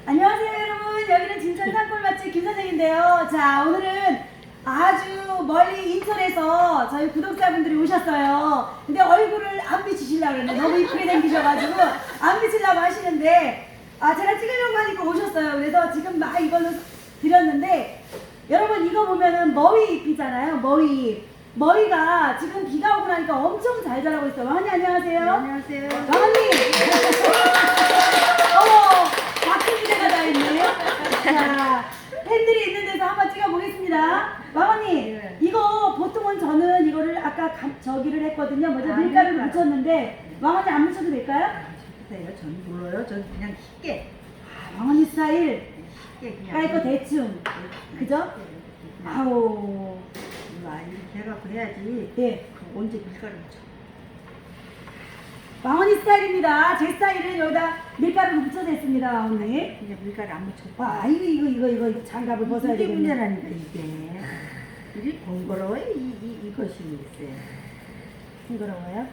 안녕하세요 여러분, 여기는 진천 산골 맛집 김선생인데요. 자, 오늘은 아주 멀리 인천에서 저희 구독자분들이 오셨어요. 근데 얼굴을 안 비치시려고 그랬는데 너무 이쁘게 생기셔가지고 안 비치려고 하시는데 제가 찍으려고 하니까 오셨어요. 그래서 지금 막 이걸로 드렸는데 여러분, 이거 보면은 머위잎이잖아요. 머위가 지금 비가 오고 나니까 엄청 잘 자라고 있어요. 왕언니 안녕하세요. 네, 안녕하세요. 왕언니 어머, 박수 기대가 다 있네요. 자, 팬들이 있는 데서 한번 찍어보겠습니다. 왕언니, 네. 이거 보통은 저는 이거를 아까 저기를 했거든요. 먼저 밀가루를 밀가루. 묻혔는데 왕언니 안 묻혀도 될까요? 보세요. 전 몰라요. 전 그냥 쉽게 왕언니 스타일 그냥 깔고 대충, 그죠? 아우, 이렇게 해갖고 해야지. 네, 그 언제 밀가루 묻혀? 왕언니 스타일입니다. 제 스타일은 여기다 밀가루를 묻혀서 했습니다, 왕언니. 그냥 밀가루 안 묻혀. 와, 이거 장갑을 벗어야 이게 되겠네. 문제라니까 이게 번거로워요. 이것이 있어요. 싱거러워요?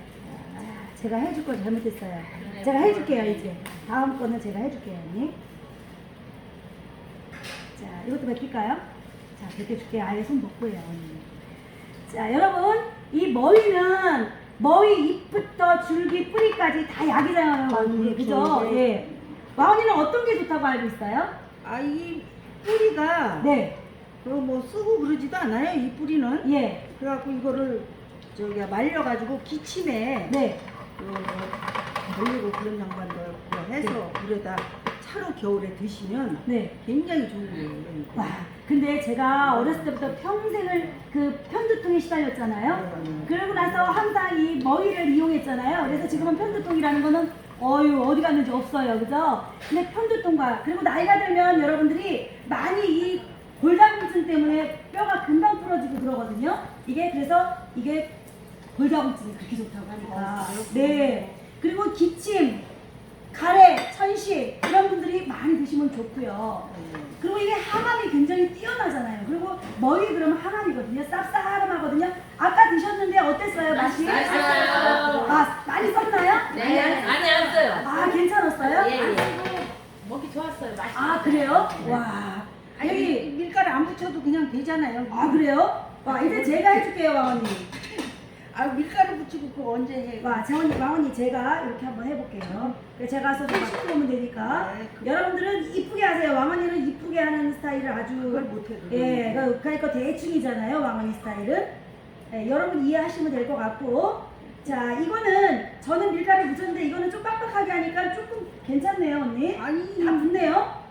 제가 해줄 걸 잘못했어요. 제가 해줄게요, 이제. 다음 거는 제가 해줄게요, 언니. 자, 이것도 벗길까요? 자, 벗겨줄게요. 아예 손 벗고 해요, 언니. 자, 여러분, 이 머위 잎부터 줄기, 뿌리까지 다 약이잖아요, 언니. 그죠? 그렇죠. 예. 와언니는 어떤 게 좋다고 알고 있어요? 이 뿌리가 네. 뭐 쓰고 그러지도 않아요. 이 뿌리는. 예. 그래갖고 이거를 말려가지고 기침에 네. 걸리고 그런 양반도 해서 물에다 차로 겨울에 드시면 네. 굉장히 좋은 거예요. 와, 근데 제가 어렸을 때부터 평생을 그 편두통에 시달렸잖아요. 그러고 나서 항상 이 머리를 이용했잖아요. 그래서 지금은 편두통이라는 거는 어디 갔는지 없어요. 그죠? 근데 편두통과 그리고 나이가 들면 여러분들이 많이 이 골다공증 때문에 뼈가 금방 부러지고 그러거든요. 그래서 이게 골다공증이 그렇게 좋다고 하니까. 네. 그리고 기침, 가래, 천식 이런 분들이 많이 드시면 좋고요. 그리고 이게 항암이 굉장히 뛰어나잖아요. 그리고 머리 그러면 항암이거든요. 쌉싸름하거든요. 아까 드셨는데 어땠어요, 맛이? 맛있어요. 많이 썼나요? 네, 아니 안 써요. 괜찮았어요? 예, 예. 먹기 좋았어요. 맛있어요. 그래요? 와. 여기 밀가루 안 묻혀도 그냥 되잖아요. 그래요? 이제 제가 해줄게요, 왕언니. 밀가루 묻히고 그거 언제 해? 왕언니 제가 이렇게 한번 해볼게요. 제가 써서 맛있게 보면 되니까. 네, 여러분들은 이쁘게 하세요. 왕언니는 이쁘게 하는 스타일을 아주. 그걸 못해도. 예, 그러니까 대충이잖아요, 왕언니 스타일은. 예, 여러분 이해하시면 될 것 같고. 자, 이거는 저는 밀가루 묻혔는데 이거는 좀 빡빡하게 하니까 조금 괜찮네요, 언니. 아니. 다 붙네요.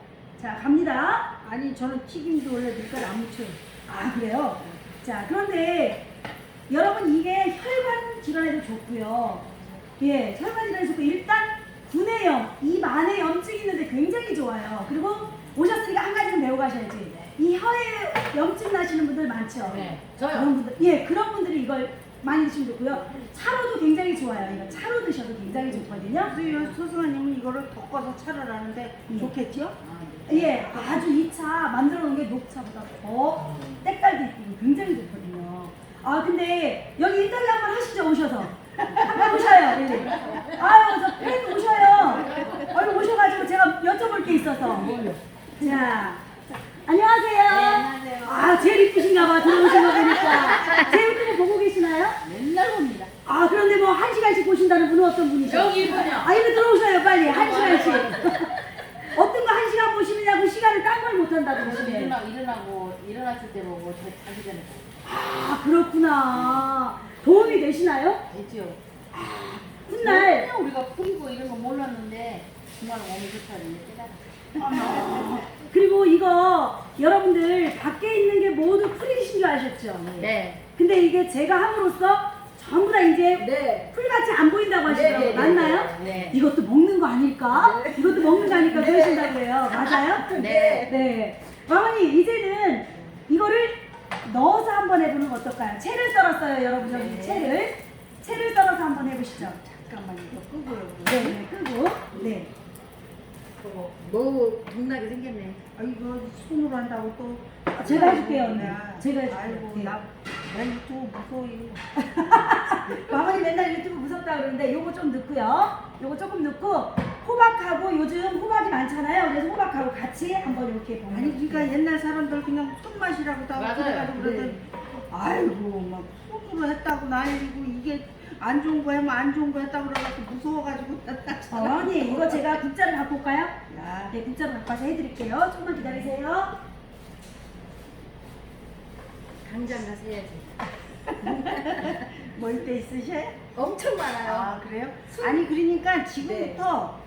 자, 갑니다. 아니 저는 튀김도 원래 밀가루 안 묻혀요. 그래요? 자, 그런데 여러분 이게 혈관 질환에도 좋고요. 예, 혈관 질환에 좋고 일단 구내염, 입 안에 염증이 있는데 굉장히 좋아요. 그리고 오셨으니까 한 가지는 배워 가셔야지. 이 혀에 염증 나시는 분들 많죠? 네, 그런 저요. 분들, 예, 그런 분들이 이걸 많이 드시면 좋고요. 차로도 굉장히 좋아요. 이거 차로 드셔도 굉장히 좋거든요. 그래서 소승아님은 이거를 덮어서 차를 하는데 좋겠죠? 예, 아주 이 차 만들어 놓은 게 녹차보다 더 때깔도 있고 굉장히 좋거든요. 근데 여기 인터뷰 한번 하시죠, 오셔서. 한번 오셔요, 여기. 저 팬 오셔요. 얼른 오셔가지고 제가 여쭤볼 게 있어서. 자, 안녕하세요. 안녕하세요. 제일 이쁘신가 봐, 들어오신 거 보니까. 제 유튜브 보고 계시나요? 맨날 봅니다. 그런데 뭐 한 시간씩 보신다는 분은 어떤 분이죠? 여기 있군요. 이리 들어오셔요, 빨리. 한 시간씩. 어떤 거 한 시간 보시느냐고 시간을 딴 걸 못한다고 보시네. 일어났을 때 보고 자기 전에 보고. 그렇구나. 도움이 되시나요? 됐죠. 훗날. 그냥 우리가 풀이고 이런 거 몰랐는데 정말 몸이 좋다는 게 깨달아. 그리고 이거 여러분들 밖에 있는 게 모두 풀이신 줄 아셨죠? 네. 근데 이게 제가 함으로써 전부 다 이제 네. 풀같이 안 보인다고 하시더라고요. 네, 네, 맞나요? 네. 이것도 먹는 거 아닐까? 이것도 먹는 거 아닐까 그러신다고 해요. 맞아요? 네. 네. 어머니 이제는 이거를 넣어서 한번 해보는 거 어떨까요? 채를 썰었어요, 여러분. 여기 네. 채를 썰어서 한번 해보시죠. 잠깐만 이거 끄고요. 네, 끄고. 네. 뭐 동나게 생겼네. 이거 손으로 한다고 또. 제가 해줄게요, 언니. 제가 해줄게요. 아이고 네. 나 유튜브 무서워요. 어머니 맨날 유튜브 무섭다 그러는데 요거 좀 넣고요. 요거 조금 넣고 호박하고 요즘 호박이 많잖아요. 그래서 호박하고 같이 한번 이렇게 보면 아니 그러니까 옛날 사람들 그냥 손맛이라고 다 맞아요. 그래가지고 그러더니 아이고 막 손으로 했다고 난리고 이게 안 좋은 거 하면 안 좋은 거 했다고 그래가지고 무서워가지고 어머니 이거 제가 국자를 갖고 올까요? 야, 네, 국자를 갖고 와서 해드릴게요. 조금만 기다리세요. 당장 가서 해야지. 뭐 이때 있으셔? 엄청 많아요. 아 그래요? 아니 그러니까 지금부터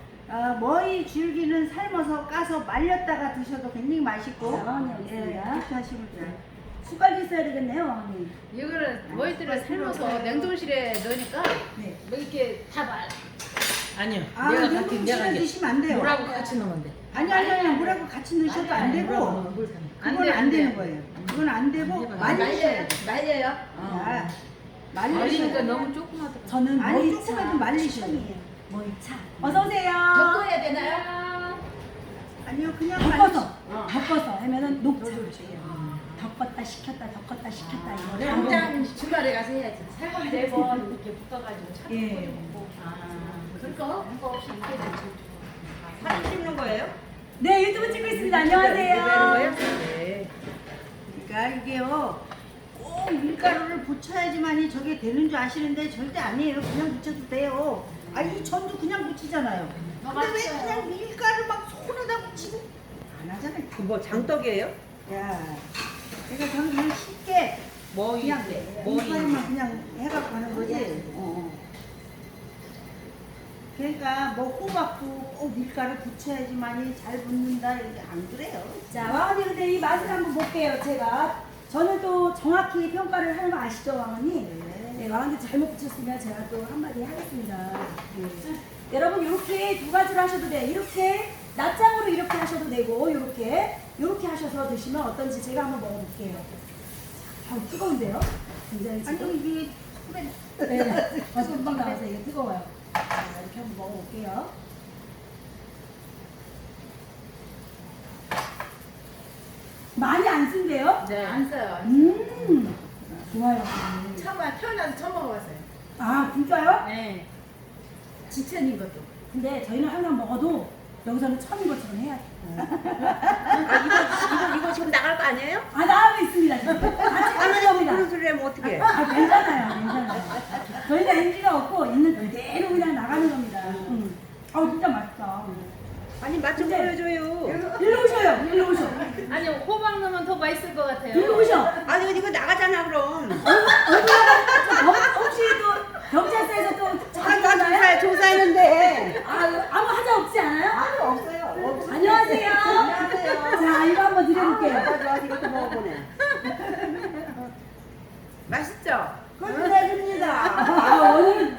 머위 줄기는 삶아서 까서 말렸다가 드셔도 굉장히 맛있고 자, 어머니 여기 예, 있습니다. 그렇게 하시면 돼요. 숟갈도 있어야 되겠네요, 어머니. 이거를 머리들을 삶아서 냉동실에 넣으니까 네. 뭐 이렇게 다 말. 아니요. 아, 내가 냉동 같은 내가 실에 드시면 안 돼요. 물하고 같이 넣으면 돼. 아니 물하고 같이 넣으셔도 안 되고 안 그건 돼, 안 안 되는 돼. 거예요. 그건 안 되고 말리셔야 돼. 말려요. 야, 말리니까 말리니까 너무 조그마하다. 저는 아니 머리차. 조금만 말리셔야 돼요. 머리차. 어서 오세요. 덮어야 되나요? 아니요 그냥 덮어서. 어. 덮어서 하면은 녹차. 덮었다 식혔다 덮었다 식혔다 이거를 한번. 당장 주말에 가서 해야지. 살건 4번 이렇게 묶어가지고 차 예. 먹고. 그거 없이 이렇게 되지. 사진 찍는 거예요? 네, 유튜브 찍고 있습니다. 안녕하세요. 네. 그러니까 이게요 꼭 밀가루를 붙여야지만이 저게 되는 줄 아시는데 절대 아니에요. 그냥 붙여도 돼요. 아니 이 전도 그냥 붙이잖아요. 근데 왜 맞아요. 그냥 밀가루 막 손에다 붙이고 안 하잖아요. 뭐 장떡이에요? 야, 그러니까 저는 그냥 쉽게 뭐 그냥 뭐 밀가루만 그냥 해갖고 하는 거지. 그러니까 뭐 호박도 꼭 밀가루 붙여야지만이 잘 붙는다 이게 안 그래요. 자, 왕언니 근데 이 맛을 한번 볼게요. 제가 저는 또 정확히 평가를 하는 거 아시죠, 왕언니? 네, 왕언니 잘못 붙였으면 제가 또 한마디 하겠습니다. 네. 여러분 이렇게 두 가지로 하셔도 돼요. 이렇게 낱장으로 이렇게 하셔도 되고 이렇게 하셔서 드시면 어떤지 제가 한번 먹어볼게요. 자, 뜨거운데요? 굉장히 지금. 아니 이게 손에 네, 벌써 금방 나와서 이게 뜨거워요. 자, 이렇게 한번 먹어볼게요. 많이 안 쓴대요? 네. 안 써요. 좋아요. 처음 태어나서 처음 먹어봤어요. 아, 진짜요? 네. 지천인 것도. 근데 저희는 항상 먹어도 여기서는 처음인 것처럼 해야 돼. 이거 지금 나갈 거 아니에요? 아, 나오고 있습니다. 지금. 같이 하는 겁니다. 그런 소리 하면 어떡해? 아, 괜찮아요. 저희는 NG가 없고 있는 그대로 그냥 나가는 겁니다. 진짜 맛있다. 아니 맛 좀 근데- 보여줘요. 일로 오셔요. 일로 오셔. 아니 호박 넣으면 더 맛있을 것 같아요. 일로 오셔. 아니 이거 나가잖아 그럼. 혹시 또 경찰서에서 또 나 조사했는데. 아무 하자 없지 않아요? 아니 없어요. 안녕하세요. 자, 이거 한번 드려볼게요. 와서 이것도 먹어보네. 맛있죠? 끝내줍니다. 오늘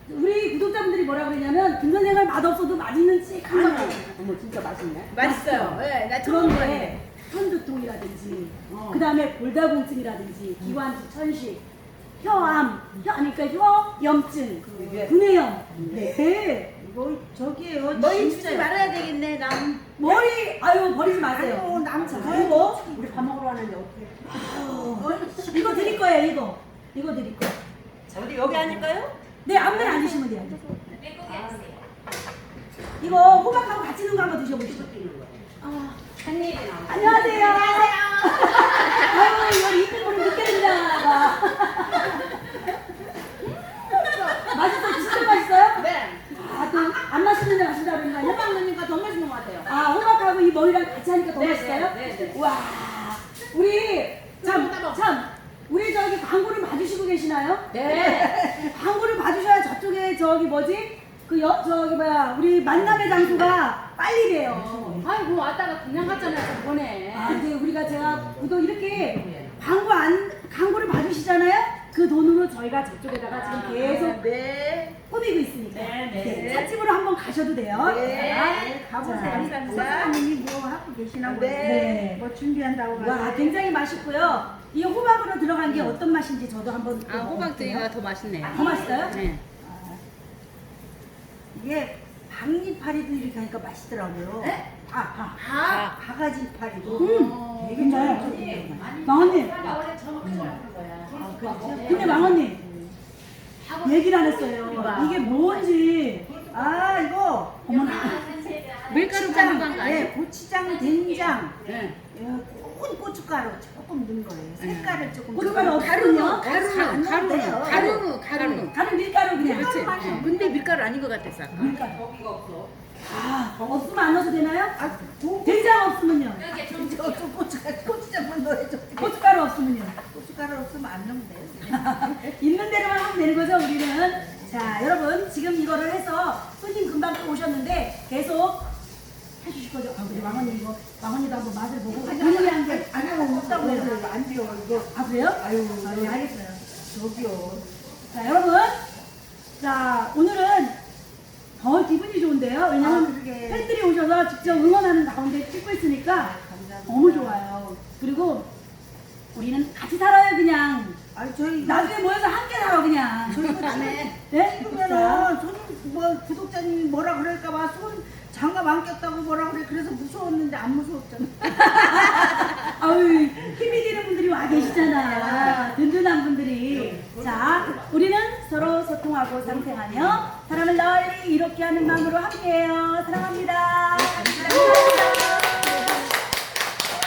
우리 구독자분들이 뭐라 그러냐면 김 선생을 맛없어도 맛있는 찍하는 거. 어머 진짜 맛있네. 맛있어요. 네, 나 처음 먹었는데. 그런데 편두통이라든지 그 다음에 골다공증이라든지 기관지, 천식, 혀암, 그러니까 혀 염증, 구내염. 네. 이거 저기에요. 머리 진짜 주지 말아야 되겠네. 남. 머리 버리지 마세요. 아유, 남자. 그리고 우리 밥 먹으러 왔는데 어떻게? 이거 드릴 거예요. 이거 드릴 거예요. 어디 여기 앉을까요? 네, 아무데나 앉으시면 돼요. 이거 호박하고 같이 넣은 거 한번 드셔보시죠. 안녕하세요. 아유, 이거 이쁜 거를 늦게 된다. 맛있어요? 진짜 맛있어요? 네. 아, 또 안 맛있는데 맛있다고 그러는 거 아니야? 호박 넣으니까 더 맛있는 것 같아요. 아, 호박하고 이 머리랑 같이 하니까 더 네, 맛있어요? 네, 네, 네. 와, 우리 우리 저기 광고를 봐주시고 계시나요? 네. 광고를 봐주셔야 저쪽에 저기 뭐지? 저기 뭐야 우리 만남의 장소가 빨리 돼요. 아이고 왔다가 그냥 갔잖아요. 저번에. 아, 이제 제가 구독 이렇게 광고를 봐주시잖아요. 그 돈으로 저희가 저쪽에다가 지금 계속 네. 꾸미고 있으니까. 네. 찻집으로 한번 가셔도 돼요. 네. 가보세요. 자, 감사합니다. 사장님이 뭐 하고 계시나 보네. 네. 뭐 준비한다고 와, 가서. 굉장히 맛있고요. 이 호박으로 들어간 게 어떤 맛인지 저도 한번 또 호박 먹어볼게요. 드기가 더 맛있네요. 더 맛있어요? 네. 이게 박리파리도 이렇게 하니까 맛있더라고요. 네? 아. 바가지파리도 되게 근데 좋아요. 망언님, 원래 저렇게 잘하는 거야. 근데 망언님 얘기를 안 했어요. 이게 뭔지. 아 이거 어머나. 밀가루 가는 거 아니에요? 네, 고추장, 된장, 네. 고운 고춧가루 조금 넣은 거예요. 색깔을 조금. 고춧가루 좀- 없거든요. 가루 밀가루 그냥. 그렇지. 근데 밀가루 아닌 것 같았어 아까. 밀가루. 아, 없으면 안 넣어도 되나요? 아, 된장 없으면요. 저 고추장만 넣어야죠. 고춧가루 없으면요. 고춧가루 없으면 안 넣으면 돼요. 있는 대로만 하면 되는 거죠, 우리는. 자, 여러분, 지금 이거를 해서 손님 금방 또 오셨는데 계속 해주실 거죠? 아, 우리 왕언니도 한번 맛을 보고. 본인이 한 게. 아니요, 못다고 해요. 안 돼요, 이거. 아, 그래요? 아유, 네, 알겠어요. 저기요. 자, 여러분. 자, 오늘은 더 기분이 좋은데요. 왜냐면 아, 그러게. 팬들이 오셔서 직접 응원하는 가운데 찍고 있으니까 너무 좋아요. 그리고 우리는 같이 살아요, 그냥. 아니, 저희, 나중에 모여서 함께 살아, 그냥. 저희가 안에 네? 찍으면은 손님, 구독자님이 뭐라 그럴까봐 손 장갑 안 꼈다고 뭐라 그래. 그래서 무서웠는데 안 무서웠잖아. 아유, 힘이 되는 분들이 와 계시잖아요. 든든한 분들이. 자, 우리는 서로 소통하고 상생하며 사람을 널리 이롭게 하는 마음으로 함께해요. 사랑합니다. 감사합니다.